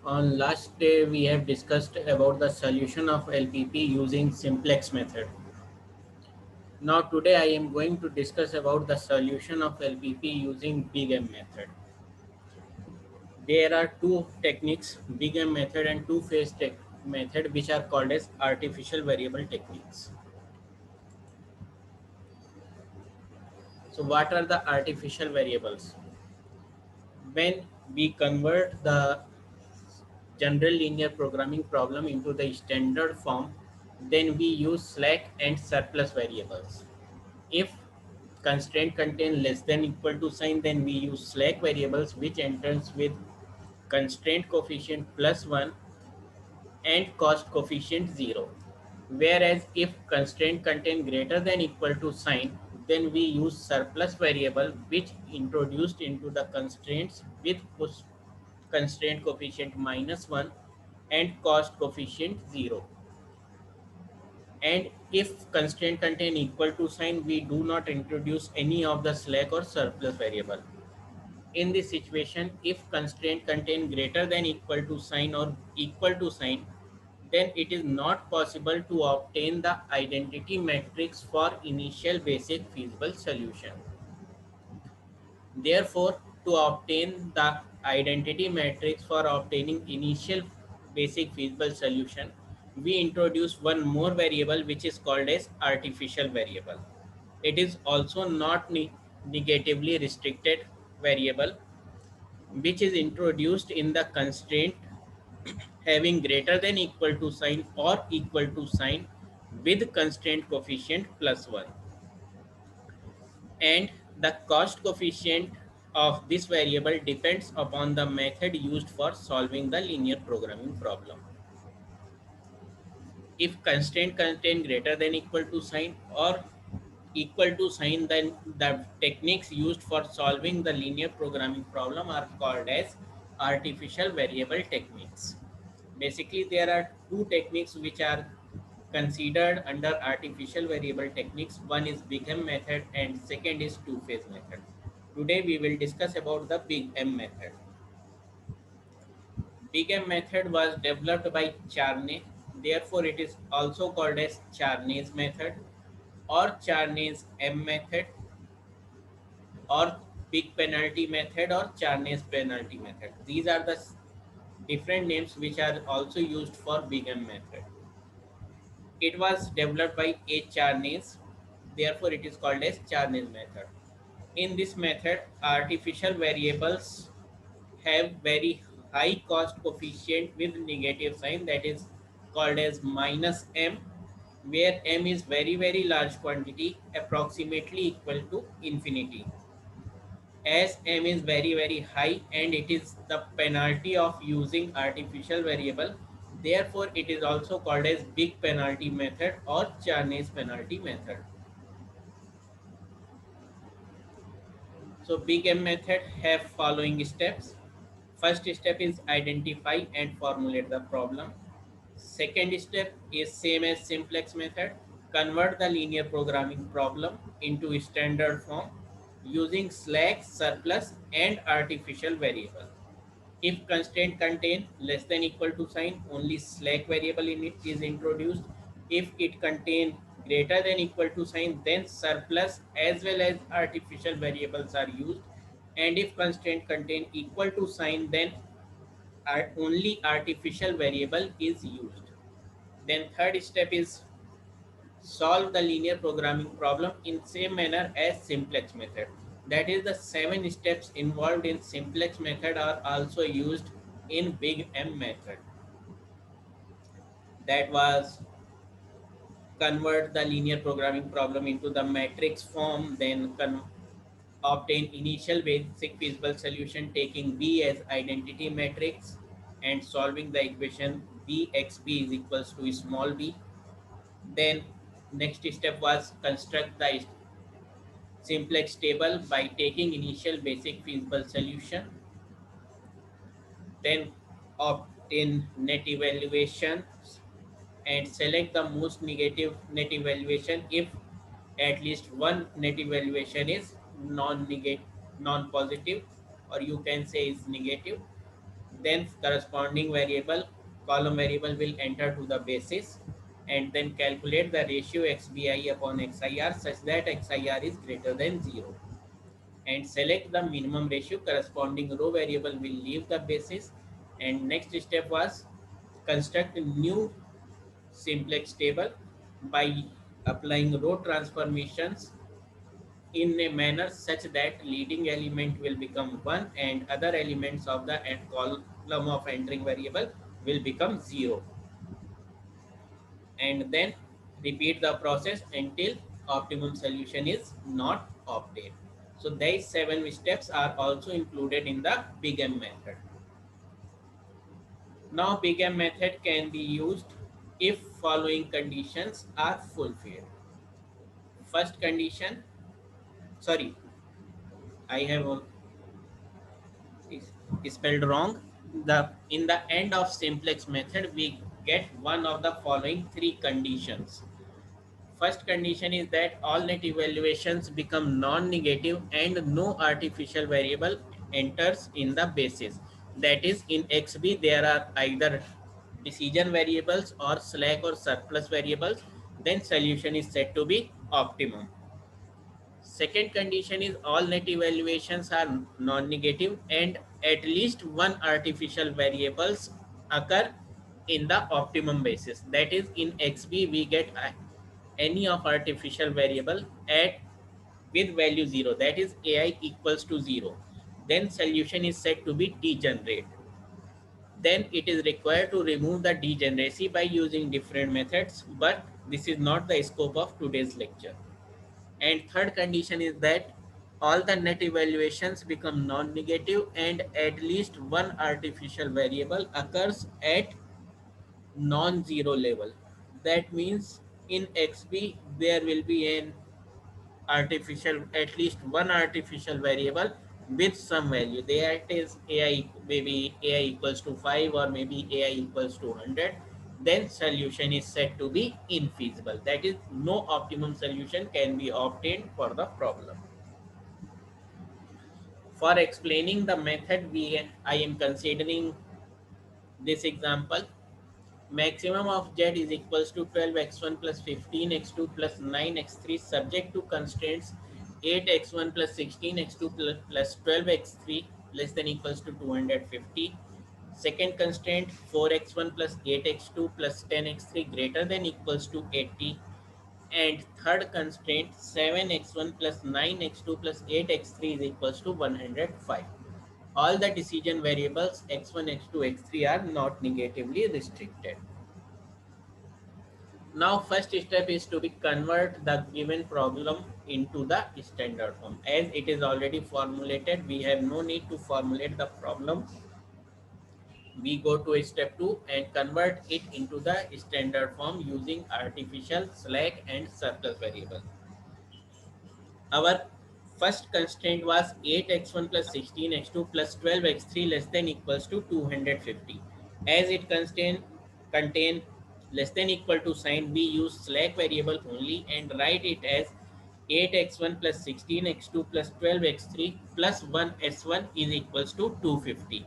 On last day, we have discussed about the solution of LPP using simplex method. Now today I am going to discuss about the solution of LPP using Big M method. There are two techniques, Big M method and two-phase method, which are called as artificial variable techniques. So what are the artificial variables? When we convert the general linear programming problem into the standard form, then we use slack and surplus variables. If constraint contain less than equal to sign, then we use slack variables which enters with constraint coefficient plus 1 and cost coefficient 0. Whereas if constraint contain greater than equal to sign, then we use surplus variable which introduced into the constraints with constraint coefficient minus 1 and cost coefficient 0. And if constraint contain equal to sign, we do not introduce any of the slack or surplus variable. In this situation, if constraint contain greater than equal to sign or equal to sign, then it is not possible to obtain the identity matrix for initial basic feasible solution. Therefore, to obtain the identity matrix for obtaining initial basic feasible solution, we introduce one more variable which is called as artificial variable. It is also not negatively restricted variable which is introduced in the constraint having greater than equal to sign or equal to sign with constraint coefficient plus 1, and the cost coefficient of this variable depends upon the method used for solving the linear programming problem. If constraint contain greater than equal to sign or equal to sign, then the techniques used for solving the linear programming problem are called as artificial variable techniques. Basically, there are two techniques which are considered under artificial variable techniques. One is Big M method and second is two-phase method. Today we will discuss about the Big M method. Big M method was developed by Charney. Therefore, it is also called as Charney's method or Charney's M method or Big Penalty method or Charney's penalty method. These are the different names which are also used for Big M method. It was developed by A. Charnes, therefore it is called as Charnes method. In this method, artificial variables have very high cost coefficient with negative sign, that is called as minus m, where m is very large quantity approximately equal to infinity. As m is very high and it is the penalty of using artificial variable, therefore it is also called as big penalty method or Charnes penalty method. So big M method have following steps. First step is identify and formulate the problem. Second step is same as simplex method, convert the linear programming problem into standard form using slack, surplus and artificial variable. If constraint contain less than equal to sign, only slack variable in it is introduced. If it contain greater than equal to sign, then surplus as well as artificial variables are used. And if constraint contain equal to sign, then only artificial variable is used. Then third step is solve the linear programming problem in same manner as simplex method. That is, the 7 steps involved in simplex method are also used in big M method. That was convert the linear programming problem into the matrix form, then obtain initial basic feasible solution taking B as identity matrix and solving the equation Bxb is equals to small b. Then next step was construct the simplex table by taking initial basic feasible solution, then obtain net evaluation and select the most negative net evaluation if at least one net evaluation is non-positive, or you can say is negative. Then corresponding variable, column variable will enter to the basis, and then calculate the ratio xbi upon xir such that xir is greater than 0, and select the minimum ratio. Corresponding row variable will leave the basis. And next step was construct a new simplex table by applying row transformations in a manner such that leading element will become 1 and other elements of the column of entering variable will become 0, and then repeat the process until optimum solution is not obtained. So these 7 steps are also included in the big M method. Now big M method can be used if following conditions are fulfilled. First condition, sorry, I have spelled wrong. The in the end of simplex method we get one of the following 3 conditions. First condition is that all net evaluations become non-negative and no artificial variable enters in the basis. That is, in XB there are either decision variables or slack or surplus variables. Then solution is said to be optimum. Second condition is all net evaluations are non-negative and at least one artificial variables occur in the optimum basis. That is, in XB we get any of artificial variable at with value 0, that is AI equals to 0. Then solution is said to be degenerate. Then it is required to remove the degeneracy by using different methods, but this is not the scope of today's lecture. And third condition is that all the net evaluations become non-negative and at least one artificial variable occurs at non-zero level. That means in XB there will be an artificial, at least one artificial variable with some value. That is AI, maybe AI equals to 5 or maybe AI equals to 100. Then solution is said to be infeasible. That is, no optimum solution can be obtained for the problem. For explaining the method, I am considering this example. Maximum of z is equals to 12x1 plus 15x2 plus 9x3 subject to constraints 8x1 plus 16x2 plus 12x3 less than equals to 250. Second constraint 4x1 plus 8x2 plus 10x3 greater than equals to 80. And third constraint 7x1 plus 9x2 plus 8x3 is equals to 105. All the decision variables x1, x2, x3 are not negatively restricted. Now first step is to be convert the given problem into the standard form. As it is already formulated, we have no need to formulate the problem. We go to step 2 and convert it into the standard form using artificial, slack and surplus variable. Our first constraint was 8x1 plus 16x2 plus 12x3 less than equals to 250. As it contain less than equal to sign, we use slack variable only and write it as 8x1 plus 16x2 plus 12x3 plus 1s1 is equals to 250.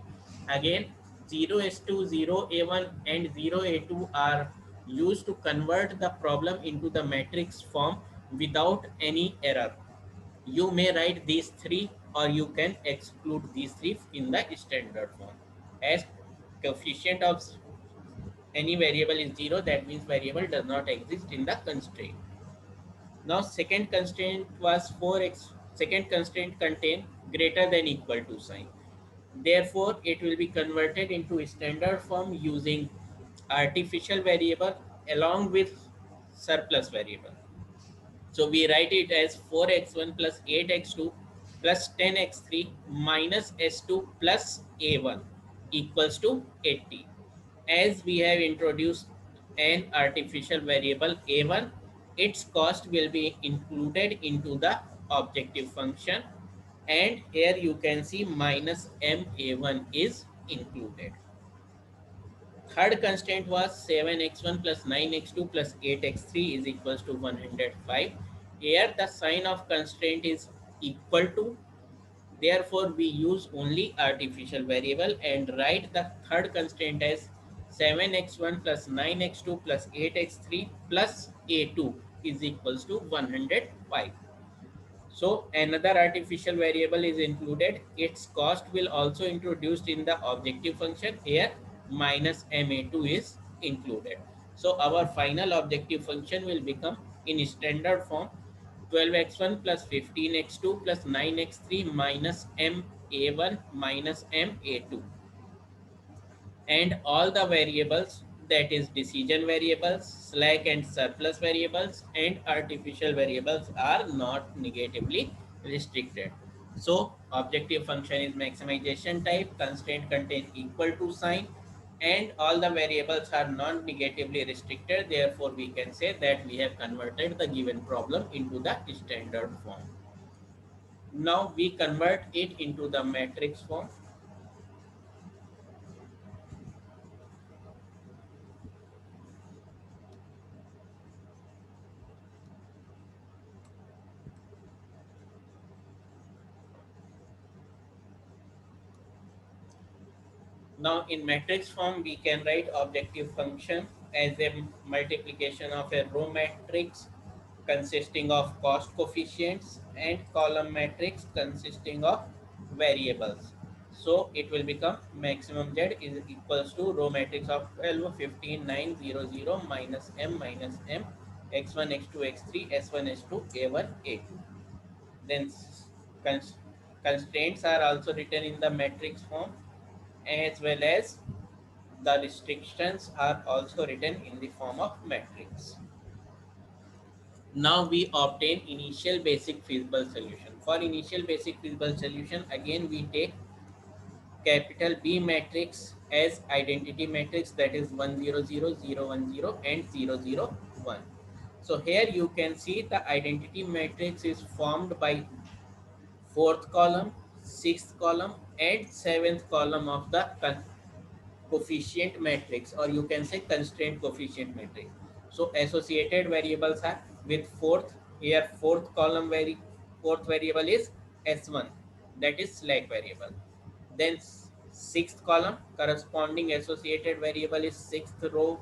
Again, 0s2, 0a1 and 0a2 are used to convert the problem into the matrix form without any error. You may write these 3 or you can exclude these 3 in the standard form. As coefficient of any variable is 0, that means variable does not exist in the constraint. Now second constraint was 4x. Second constraint contain greater than equal to sign. Therefore, it will be converted into standard form using artificial variable along with surplus variable. So we write it as 4x1 plus 8x2 plus 10x3 minus s2 plus a1 equals to 80. As we have introduced an artificial variable a1, its cost will be included into the objective function, and here you can see minus ma1 is included. Third constraint was 7x1 plus 9x2 plus 8x3 is equals to 105. Here the sign of constraint is equal to. Therefore, we use only artificial variable and write the third constraint as 7x1 plus 9x2 plus 8x3 plus a2 is equals to 105. So another artificial variable is included. Its cost will also introduced in the objective function. Here minus ma2 is included. So our final objective function will become in standard form 12x1 plus 15x2 plus 9x3 minus ma1 minus ma2, and all the variables, that is decision variables, slack and surplus variables, and artificial variables are not negatively restricted. So objective function is maximization type, constraint contain equal to sign, and all the variables are non-negatively restricted. Therefore, we can say that we have converted the given problem into the standard form. Now we convert it into the matrix form. Now in matrix form, we can write objective function as a multiplication of a row matrix consisting of cost coefficients and column matrix consisting of variables. So it will become maximum z is equals to row matrix of 12, 15, 9, 0, 0 minus m x1, x2, x3, s1, s2, a1, a2. Then constraints are also written in the matrix form, as well as the restrictions are also written in the form of matrix. Now we obtain initial basic feasible solution. For initial basic feasible solution, again we take capital B matrix as identity matrix, that is 1 0 0 0 1 0 and 0 0 1. So here you can see the identity matrix is formed by fourth column, sixth column, and seventh column of the coefficient matrix, or you can say constraint coefficient matrix. So associated variables are with fourth, here fourth column fourth variable is s1, that is slack variable. Then sixth column corresponding associated variable is sixth row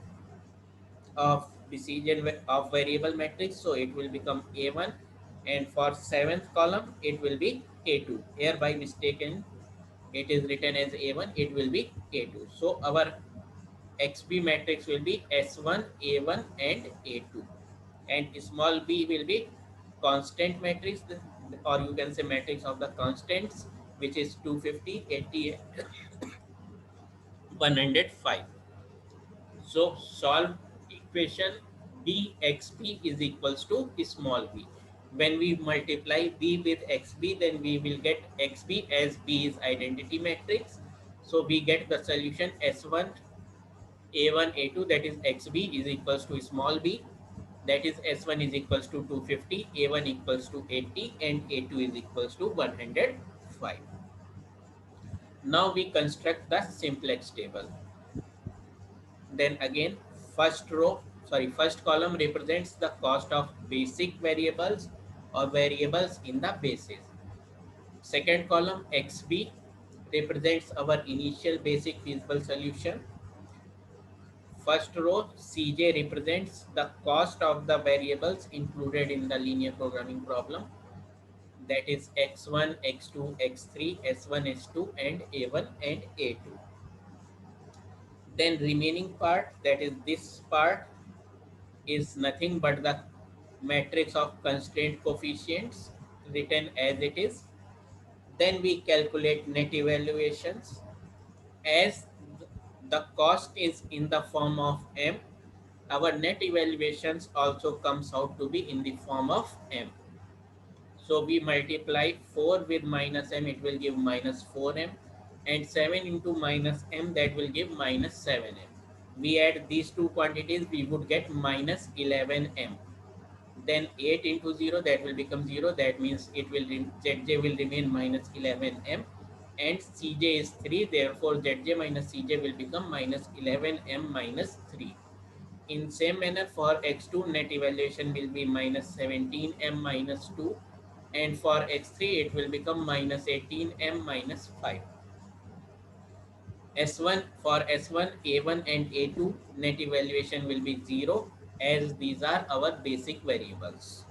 of decision of variable matrix, so it will become a1, and for seventh column it will be a2. Here by mistaken it is written as a1, it will be a2. So our XB matrix will be S1, A1 and A2, and small b will be constant matrix, or you can say matrix of the constants, which is 250, 80, 105. So solve equation bxb is equals to small b. When we multiply b with xb, then we will get xb as b is identity matrix. So we get the solution S1 a1 a2, that is xb is equals to small b, that is s1 is equals to 250, a1 equals to 80 and a2 is equals to 105. Now we construct the simplex table. Then again, first column represents the cost of basic variables or variables in the basis. Second column xb represents our initial basic feasible solution. First row Cj represents the cost of the variables included in the linear programming problem, that is x1, x2, x3, s1, s2 and a1 and a2. Then remaining part, that is this part, is nothing but the matrix of constraint coefficients written as it is. Then we calculate net evaluations. As the cost is in the form of m, our net evaluations also comes out to be in the form of m. So we multiply 4 with minus m, it will give minus 4m, and 7 into minus m, that will give minus 7m. We add these two quantities, we would get minus 11m. Then 8 into 0, that will become 0, that means it will Zj will remain minus 11m, and Cj is 3, therefore Zj minus Cj will become minus 11m minus 3. In same manner for x2, net evaluation will be minus 17m minus 2, and for x3 it will become minus 18m minus 5. S1 for S1, A1 and A2 net evaluation will be 0 as these are our basic variables.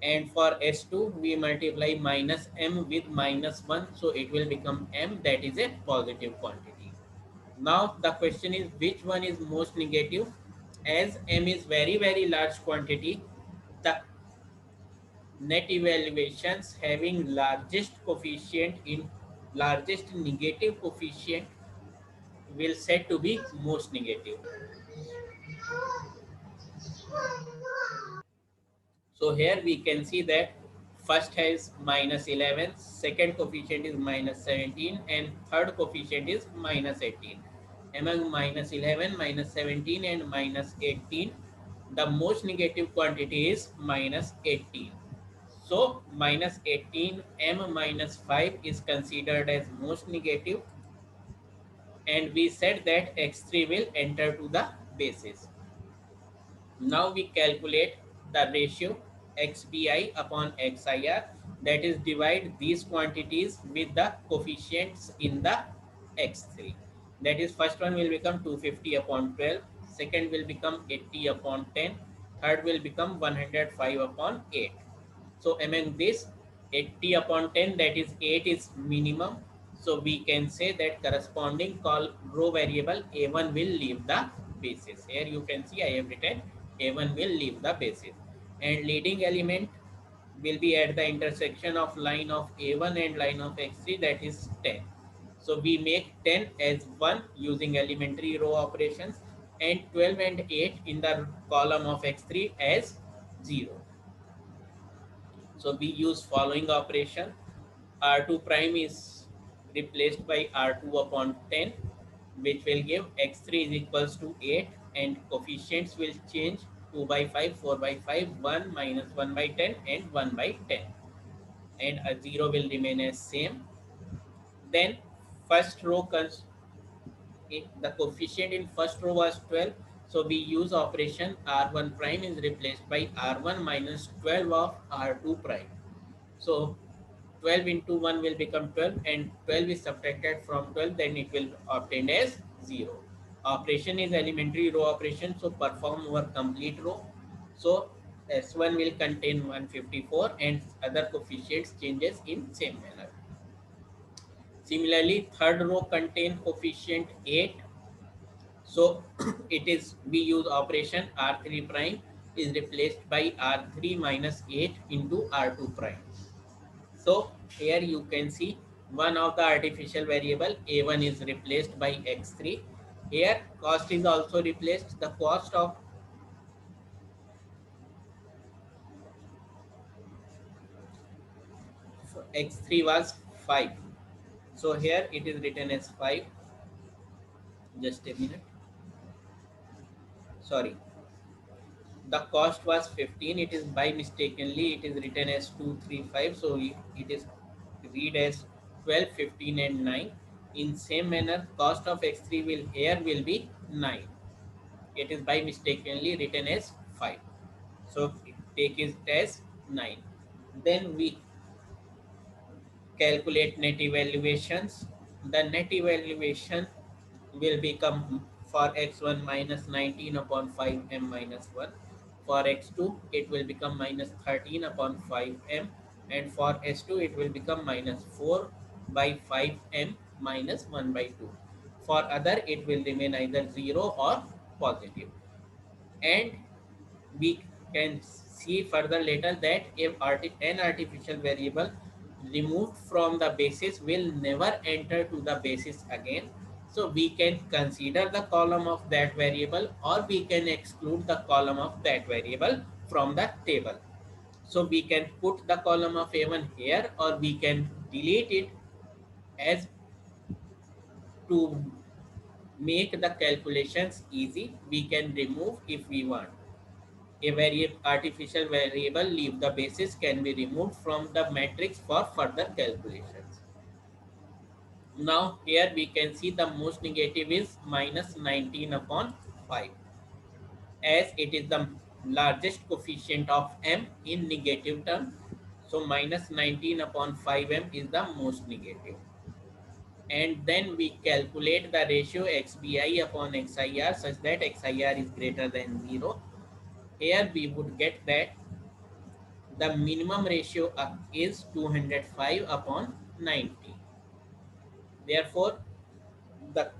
And for S2 we multiply minus m with minus 1, so it will become m, that is a positive quantity. Now the question is which one is most negative? As m is very large quantity, the net evaluations having largest coefficient in largest negative coefficient will said to be most negative. So here we can see that first has minus 11, second coefficient is minus 17 and third coefficient is minus 18. Among minus 11, minus 17 and minus 18, the most negative quantity is minus 18. So minus 18 m minus 5 is considered as most negative, and we said that x3 will enter to the basis. Now we calculate the ratio xbi upon xir, that is divide these quantities with the coefficients in the x3. That is first one will become 250 upon 12, second will become 80 upon 10, third will become 105 upon 8. So among this 80 upon 10, that is 8 is minimum. So we can say that corresponding call row variable A1 will leave the basis. Here you can see I have written A1 will leave the basis. And leading element will be at the intersection of line of A1 and line of X3, that is 10. So we make 10 as 1 using elementary row operations and 12 and 8 in the column of X3 as 0. So we use following operation. R2 prime is replaced by R2 upon 10, which will give x3 is equals to 8 and coefficients will change 2 by 5, 4 by 5, 1 minus 1 by 10 and 1 by 10. And a 0 will remain as same. Then first row the coefficient in first row was 12. So we use operation R1 prime is replaced by R1 minus 12 of R2 prime. So 12 into 1 will become 12 and 12 is subtracted from 12, then it will obtained as 0. Operation is elementary row operation, so perform over complete row. So S1 will contain 154 and other coefficients changes in same manner. Similarly, third row contain coefficient 8. So it is we use operation R3 prime is replaced by R3 minus 8 into R2 prime. So here you can see one of the artificial variable A1 is replaced by X3. Here cost is also replaced. The cost of X3 was 5. So here it is written as 5. Just a minute. Sorry. The cost was 15. It is by mistakenly it is written as 235. So it is read as 12, 15 and 9. In same manner cost of X3 will here will be 9. It is by mistakenly written as 5. So take it as 9. Then we calculate net evaluations. The net evaluation will become for x1 minus 19 upon 5m minus 1. For x2 it will become minus 13 upon 5m, and for s2 it will become minus 4 by 5m minus 1 by 2. For other it will remain either 0 or positive. And we can see further later that if an artificial variable removed from the basis will never enter to the basis again. So we can consider the column of that variable or we can exclude the column of that variable from the table. So we can put the column of A1 here or we can delete it as to make the calculations easy. We can remove if we want. A artificial variable leave the basis can be removed from the matrix for further calculations. Now here we can see the most negative is minus 19 upon 5 as it is the largest coefficient of m in negative term. So minus 19 upon 5m is the most negative. And then we calculate the ratio xbi upon xir such that xir is greater than 0. Here we would get that the minimum ratio is 205 upon 90. Therefore, the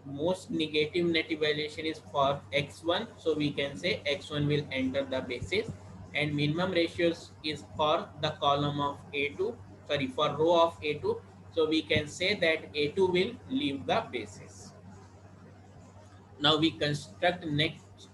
most negative net evaluation is for x1, so we can say x1 will enter the basis, and minimum ratios is for the column of a2, sorry, for row of a2, so we can say that a2 will leave the basis. Now we construct next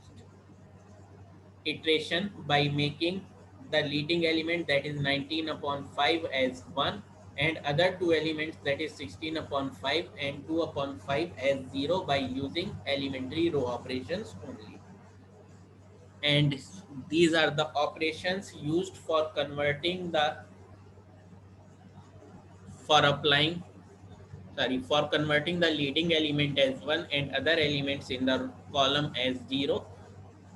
iteration by making the leading element, that is 19 upon 5, as 1, and other two elements, that is 16 upon 5 and 2 upon 5, as 0 by using elementary row operations only. And these are the operations used for converting the, for applying, sorry, for converting the leading element as 1 and other elements in the column as 0.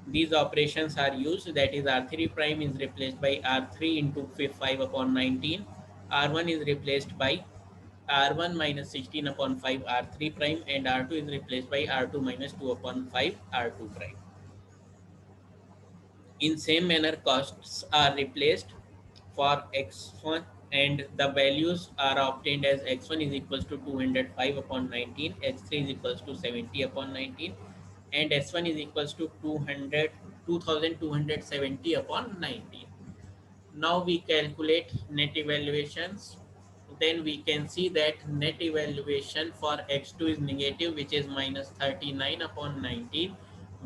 These operations are used, that is R3 prime is replaced by R3 into 5 upon 19. R1 is replaced by R1 minus 16 upon 5 R3 prime, and R2 is replaced by R2 minus 2 upon 5 R2 prime. In same manner, costs are replaced for x1, and the values are obtained as x1 is equals to 205 upon 19, x3 is equals to 70 upon 19, and s1 is equals to 2270 upon 19. Now we calculate net evaluations. Then we can see that net evaluation for x2 is negative, which is minus 39 upon 19,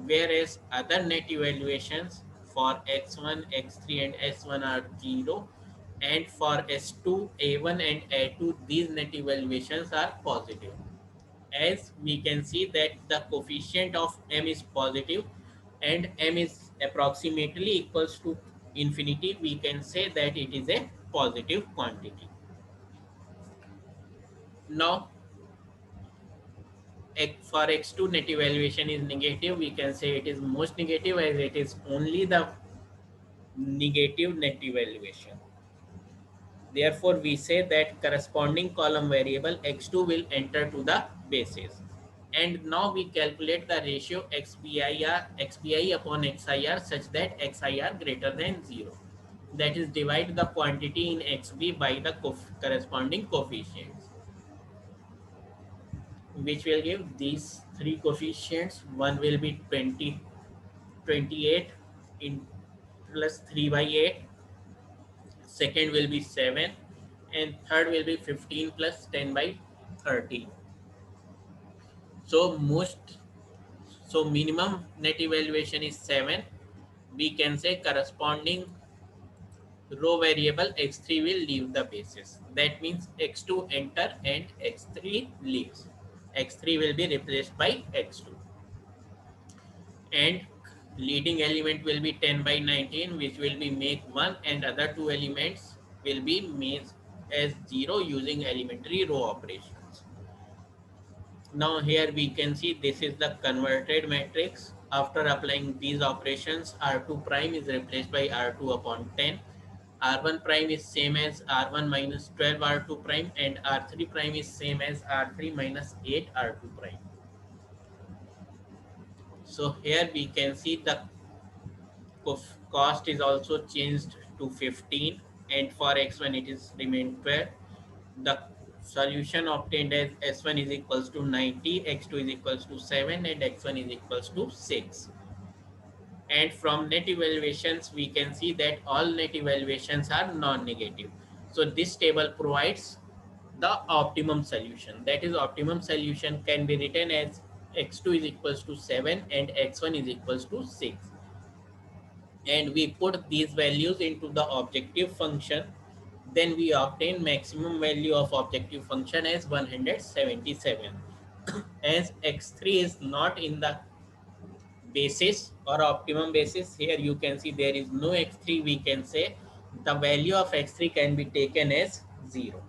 whereas other net evaluations for x1, x3 and s1 are 0, and for s2, a1 and a2 these net evaluations are positive. As we can see that the coefficient of m is positive and m is approximately equals to infinity, we can say that it is a positive quantity. Now for x2 net evaluation is negative, we can say it is most negative as it is only the negative net evaluation. Therefore, we say that corresponding column variable x2 will enter to the basis. And now we calculate the ratio xbi upon xir such that xir greater than 0. That is, divide the quantity in xb by the corresponding coefficients, which will give these three coefficients. One will be 28 in plus 3 by 8, second will be 7, and third will be 15 plus 10 by 30. So minimum net evaluation is 7. We can say corresponding row variable x3 will leave the basis. That means x2 enter and x3 leaves. X3 will be replaced by x2. And leading element will be 10 by 19, which will be make 1, and other two elements will be made as 0 using elementary row operations. Now here we can see this is the converted matrix. After applying these operations, R2 prime is replaced by R2 upon 10. R1 prime is same as R1 minus 12 R2 prime, and R3 prime is same as R3 minus 8 R2 prime. So here we can see the cost is also changed to 15, and for x1 it is remained 12. The solution obtained as s1 is equals to 90, x2 is equals to 7, and x1 is equals to 6. And from net evaluations we can see that all net evaluations are non-negative. So this table provides the optimum solution. That is, optimum solution can be written as x2 is equals to 7 and x1 is equals to 6. And we put these values into the objective function, then we obtain maximum value of objective function as 177. As x3 is not in the basis or optimum basis, here you can see there is no x3, we can say the value of x3 can be taken as 0.